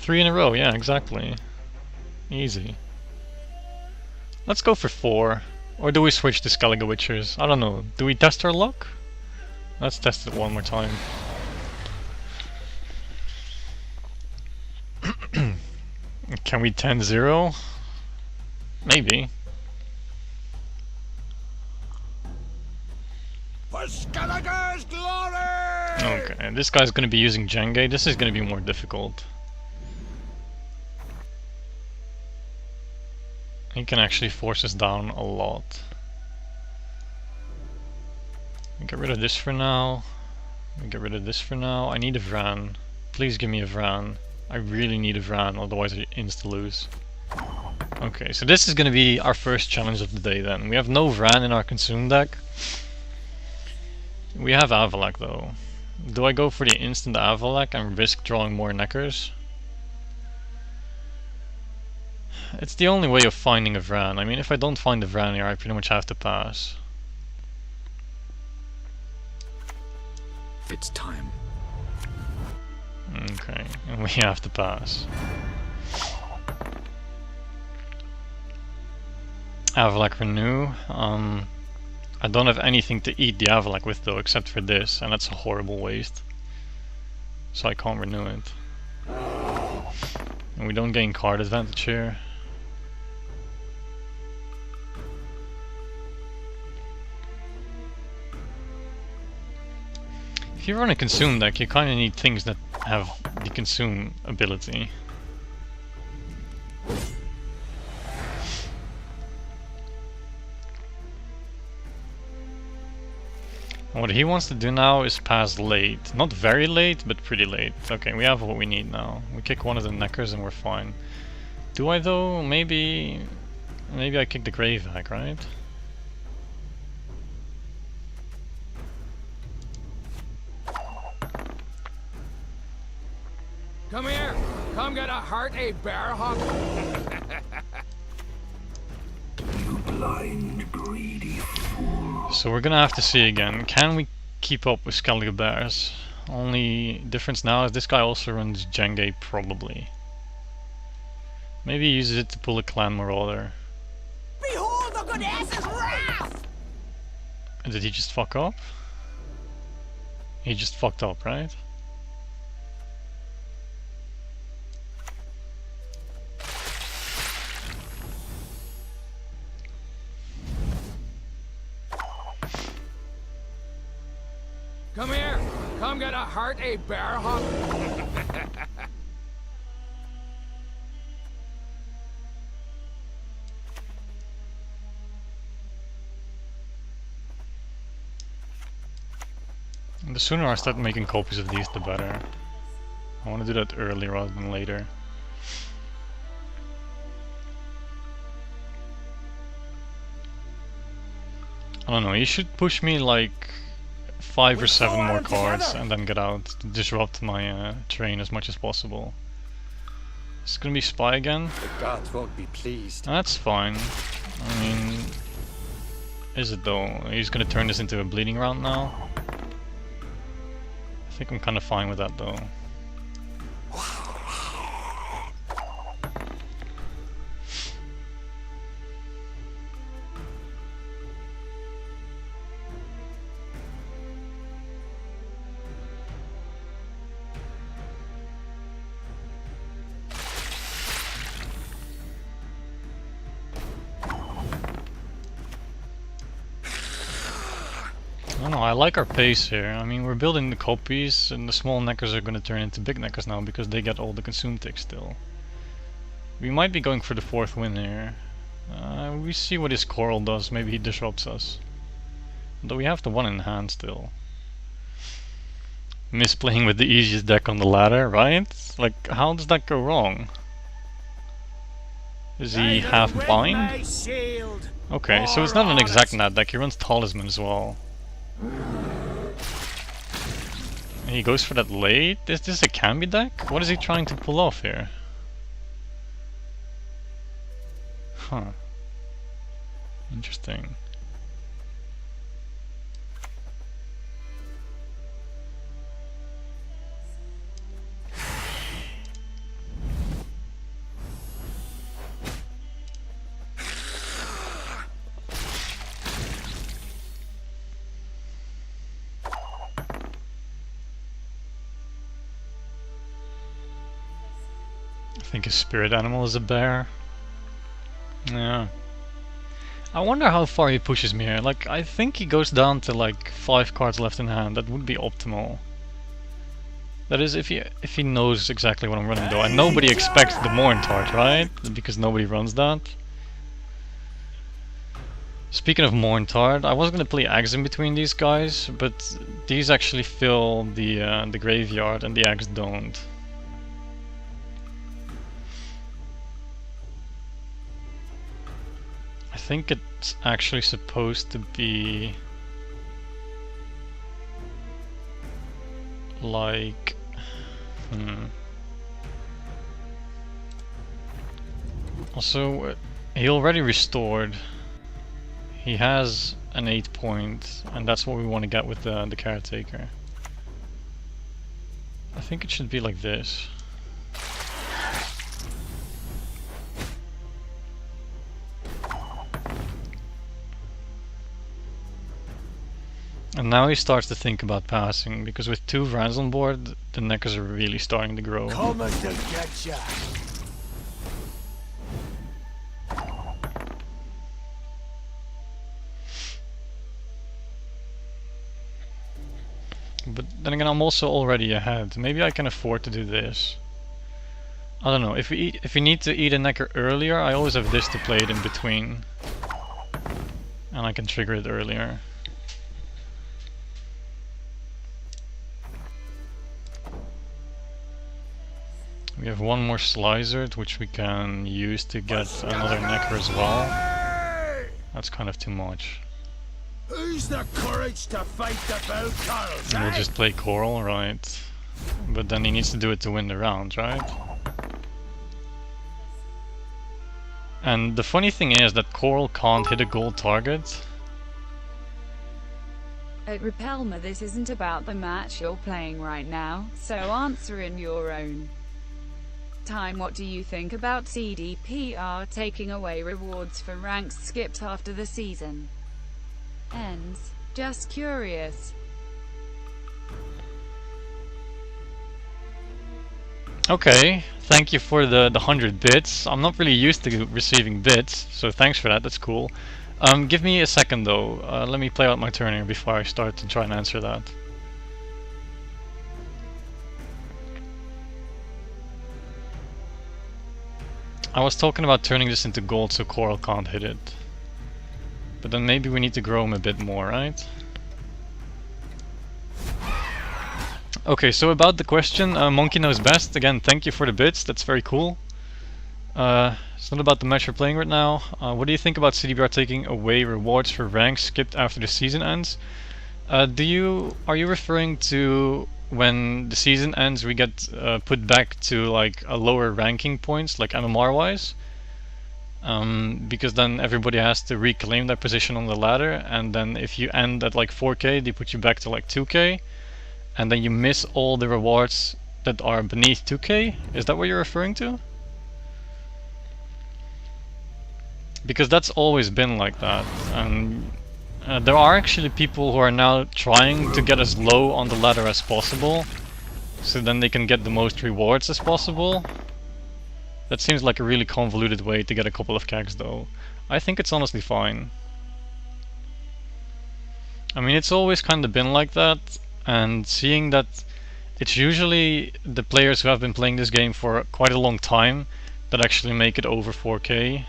3 in a row, yeah, exactly. Easy. Let's go for 4. Or do we switch to Skellige Witchers? I don't know. Do we test our luck? Let's test it one more time. Can we 10-0? Maybe. For Skellige's glory! Okay, this guy's gonna be using Jenge. This is gonna be more difficult. He can actually force us down a lot. Get rid of this for now. Get rid of this for now. I need a Vran. Please give me a Vran. I really need a Vran, otherwise I insta-lose. Okay, so this is gonna be our first challenge of the day then. We have no Vran in our consume deck. We have Avalak though. Do I go for the instant Avalak and risk drawing more Neckers? It's the only way of finding a Vran. I mean, if I don't find a Vran here, I pretty much have to pass. It's time. Okay, and we have to pass. Avalak renew. I don't have anything to eat the Avalak with though, except for this, and that's a horrible waste. So I can't renew it. And we don't gain card advantage here. If you run a consume deck, you kinda need things that have the consume ability. What he wants to do now is pass late. Not very late, but pretty late. Okay, we have what we need now. We kick one of the Neckers and we're fine. Do I though? Maybe I kick the Greyvac, right? Come here! Come get a heart, a bear hawk! You blind, greedy fool. So we're gonna have to see again. Can we keep up with Skellige Bears? Only difference now is this guy also runs Jenge, probably. Maybe he uses it to pull a Clan Marauder. Behold the goddess's wrath! Did he just fuck up? He just fucked up, right? Come here! Come get a heart, a bear hawk! And the sooner I start making copies of these, the better. I want to do that early rather than later. I don't know, you should push me like 5 or 7 more cards and then get out to disrupt my train as much as possible. It's gonna be Spy again. The gods won't be pleased. That's fine. I mean, is it though? He's gonna turn this into a bleeding round now. I think I'm kind of fine with that though. I don't know, I like our pace here. I mean, we're building the copies, and the small Neckers are gonna turn into big Neckers now because they get all the consume ticks still. We might be going for the 4th win here. We see what his Coral does, maybe he disrupts us. Though we have the 1 in hand still. Misplaying with the easiest deck on the ladder, right? Like, how does that go wrong? Is he half blind? Okay, so it's not an exact nat deck, he runs Talisman as well. And he goes for that late? Is this a Cambi deck? What is he trying to pull off here? Huh. Interesting. I think his spirit animal is a bear. Yeah. I wonder how far he pushes me here. Like, I think he goes down to like 5 cards left in hand. That would be optimal. That is, if he knows exactly what I'm running though. And nobody expects the Morntart, right? Because nobody runs that. Speaking of Morntart, I was gonna play Axe in between these guys, but these actually fill the graveyard and the Axe don't. I think it's actually supposed to be like Also, he already restored. He has an 8 point, and that's what we want to get with the caretaker. I think it should be like this. And now he starts to think about passing, because with 2 Vrans on board, the Neckers are really starting to grow. Coming to get ya. But then again, I'm also already ahead. Maybe I can afford to do this. I don't know. If we need to eat a Necker earlier, I always have this to play it in between, and I can trigger it earlier. We have one more Slicer, which we can use to get another Necker as well. That's kind of too much. Who's the courage to fight the Valkyries? And we'll just play Coral, right? But then he needs to do it to win the round, right? And the funny thing is that Coral can't hit a gold target. At Repelma, this isn't about the match you're playing right now, so answer in your own time. What do you think about CDPR taking away rewards for ranks skipped after the season ends? Just curious. Okay, thank you for the 100 bits. I'm not really used to receiving bits, so thanks for that, that's cool. Give me a second though, let me play out my turn here before I start to try and answer that. I was talking about turning this into gold so Coral can't hit it. But then maybe we need to grow him a bit more, right? Okay, so about the question, Monkey Knows Best, again, thank you for the bits, that's very cool. It's not about the match we're playing right now. What do you think about CDPR taking away rewards for ranks skipped after the season ends? Are you referring to when the season ends we get put back to like a lower ranking points, like MMR wise? Because then everybody has to reclaim their position on the ladder, and then if you end at like 4k they put you back to like 2k, and then you miss all the rewards that are beneath 2k? Is that what you're referring to? Because that's always been like that, and there are actually people who are now trying to get as low on the ladder as possible, so then they can get the most rewards as possible. That seems like a really convoluted way to get a couple of cags though. I think it's honestly fine. I mean, it's always kind of been like that, and seeing that it's usually the players who have been playing this game for quite a long time that actually make it over 4k.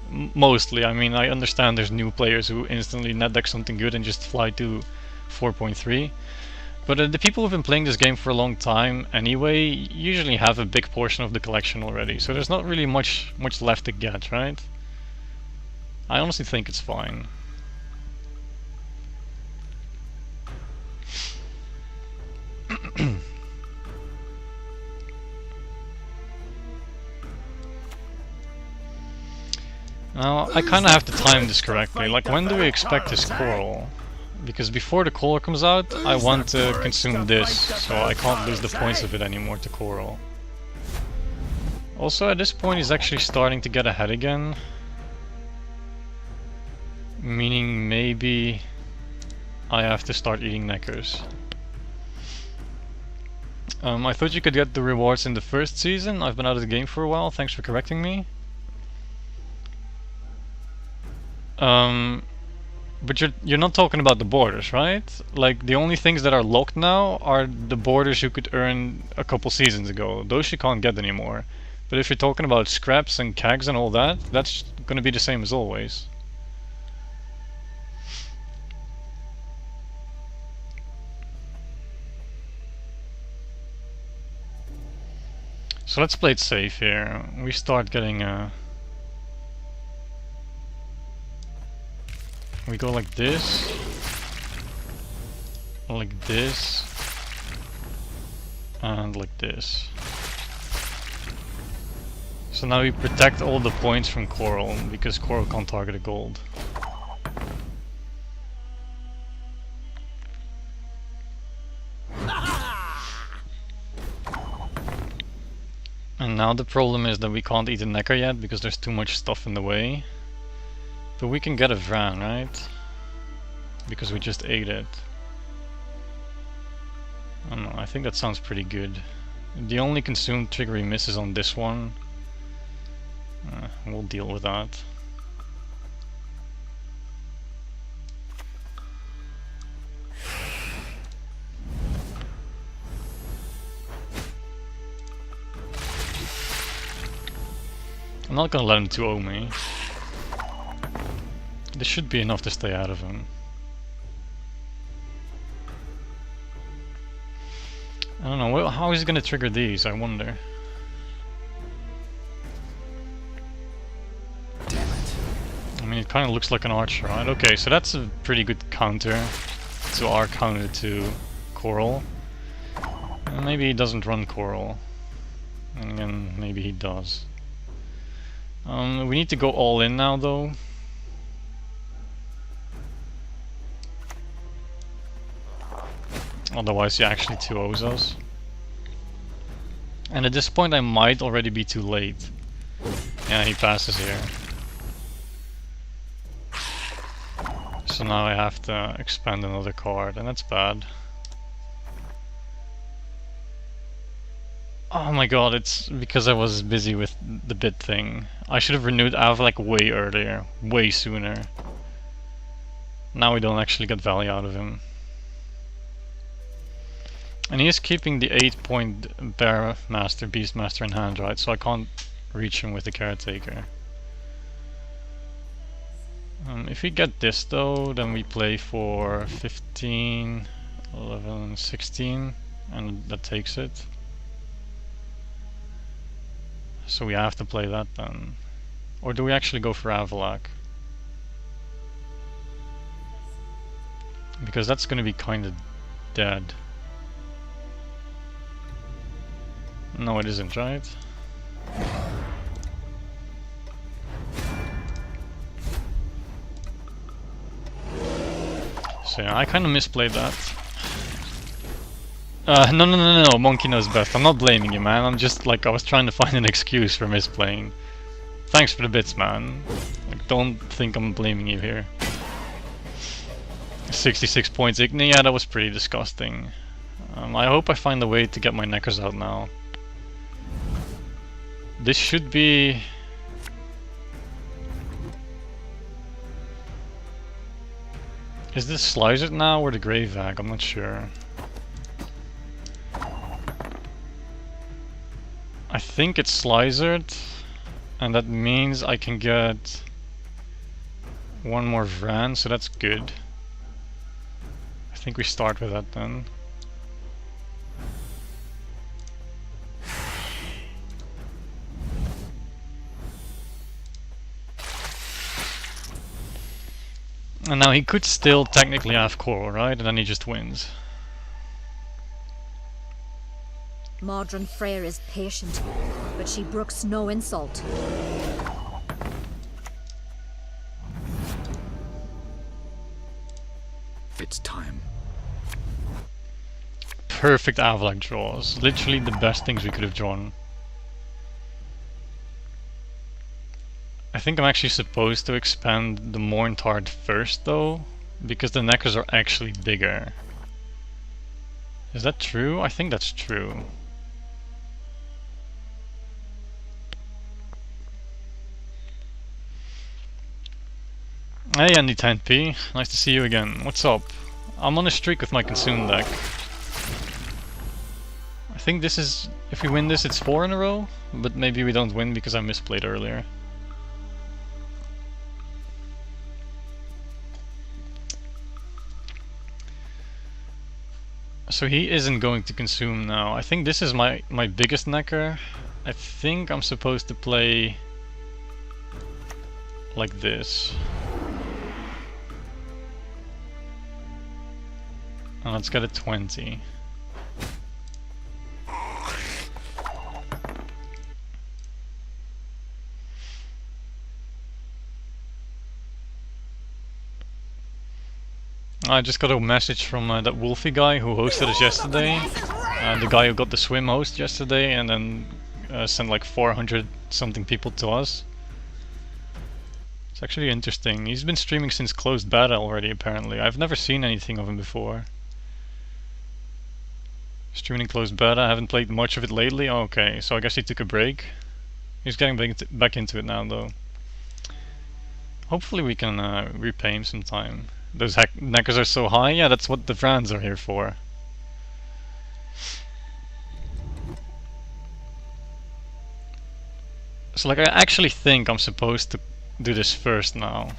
Mostly, I mean, I understand there's new players who instantly net deck something good and just fly to 4.3. But the people who've been playing this game for a long time anyway usually have a big portion of the collection already, so there's not really much left to get, right? I honestly think it's fine. Now, I kinda have to time this correctly, like when do we expect this Coral? Because before the Coral comes out, I want to consume this, so I can't lose the points of it anymore to Coral. Also, at this point he's actually starting to get ahead again. Meaning maybe I have to start eating Neckers. I thought you could get the rewards in the first season. I've been out of the game for a while, thanks for correcting me. But you're not talking about the borders, right? Like, the only things that are locked now are the borders you could earn a couple seasons ago. Those you can't get anymore. But if you're talking about scraps and kegs and all that, that's gonna be the same as always. So let's play it safe here. We start getting we go like this, and like this. So now we protect all the points from Coral, because Coral can't target a gold. And now the problem is that we can't eat a Necker yet because there's too much stuff in the way. But we can get a Vran, right? Because we just ate it. I don't know, I think that sounds pretty good. The only consumed trigger we miss is on this one. We'll deal with that. I'm not gonna let him 2-0 me. This should be enough to stay out of him. I don't know, well, how is he gonna trigger these, I wonder. Damn it. I mean, it kind of looks like an archer, right? Okay, so that's a pretty good counter to our counter to Coral. And maybe he doesn't run Coral. And again, maybe he does. We need to go all in now, though. Otherwise he actually 2-0s us. And at this point I might already be too late. Yeah, he passes here. So now I have to expand another card, and that's bad. Oh my god, it's because I was busy with the bid thing. I should have renewed Avlak way earlier, way sooner. Now we don't actually get value out of him. And he is keeping the 8-point Bear Master, Beast Master in hand, right? So I can't reach him with the Caretaker. If we get this though, then we play for 15, 11, 16, and that takes it. So we have to play that then. Or do we actually go for Avalak? Because that's gonna be kinda dead. No, it isn't, right? So yeah, I kinda misplayed that. No, Monkey knows best. I'm not blaming you, man. I'm just like, I was trying to find an excuse for misplaying. Thanks for the bits, man. Like, don't think I'm blaming you here. 66 points Igni, yeah, that was pretty disgusting. I hope I find a way to get my Neckers out now. This should be... Is this Slicered now or the Grave Vag? I'm not sure. I think it's Slicered, and that means I can get one more Vran, so that's good. I think we start with that then. And now he could still technically have Coral, right? And then he just wins. Modron Freyr is patient, but she brooks no insult. It's time. Perfect Avalak draws. Literally the best things we could have drawn. I think I'm actually supposed to expand the Morntard first though, because the Neckers are actually bigger. Is that true? I think that's true. Hey Andy 10p, nice to see you again. What's up? I'm on a streak with my consume deck. I think this is, if we win this it's 4 in a row, but maybe we don't win because I misplayed earlier. So he isn't going to consume now. I think this is my biggest necker. I think I'm supposed to play like this. And let's get a 20. I just got a message from that Wolfie guy who hosted us yesterday. The guy who got the swim host yesterday and then sent like 400 something people to us. It's actually interesting. He's been streaming since closed beta already apparently. I've never seen anything of him before. Streaming closed beta, I haven't played much of it lately. Oh, okay, so I guess he took a break. He's getting back into it now though. Hopefully we can repay him sometime. Those neckers are so high, yeah, that's what the Vrans are here for. So like I actually think I'm supposed to do this first now.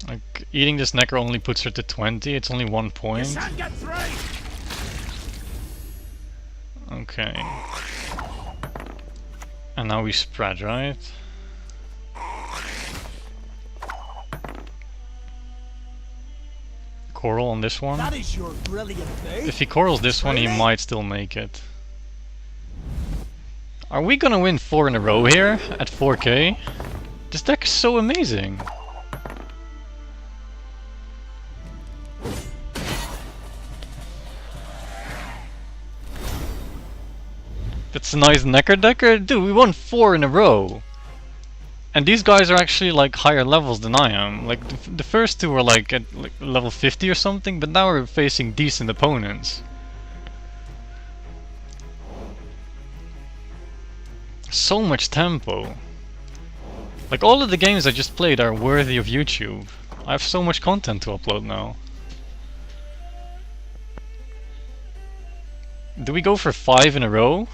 Like eating this necker only puts her to 20, it's only 1 point. Okay. And now we spread, right? Coral on this one. That is your brilliant thing. If he corals this one, he might still make it. Are we gonna win 4 in a row here at 4k? This deck is so amazing. That's a nice necker decker. Dude, we won 4 in a row. And these guys are actually like higher levels than I am. Like the first two were like at like level 50 or something, but now we're facing decent opponents. So much tempo. Like all of the games I just played are worthy of YouTube. I have so much content to upload now. Do we go for 5 in a row?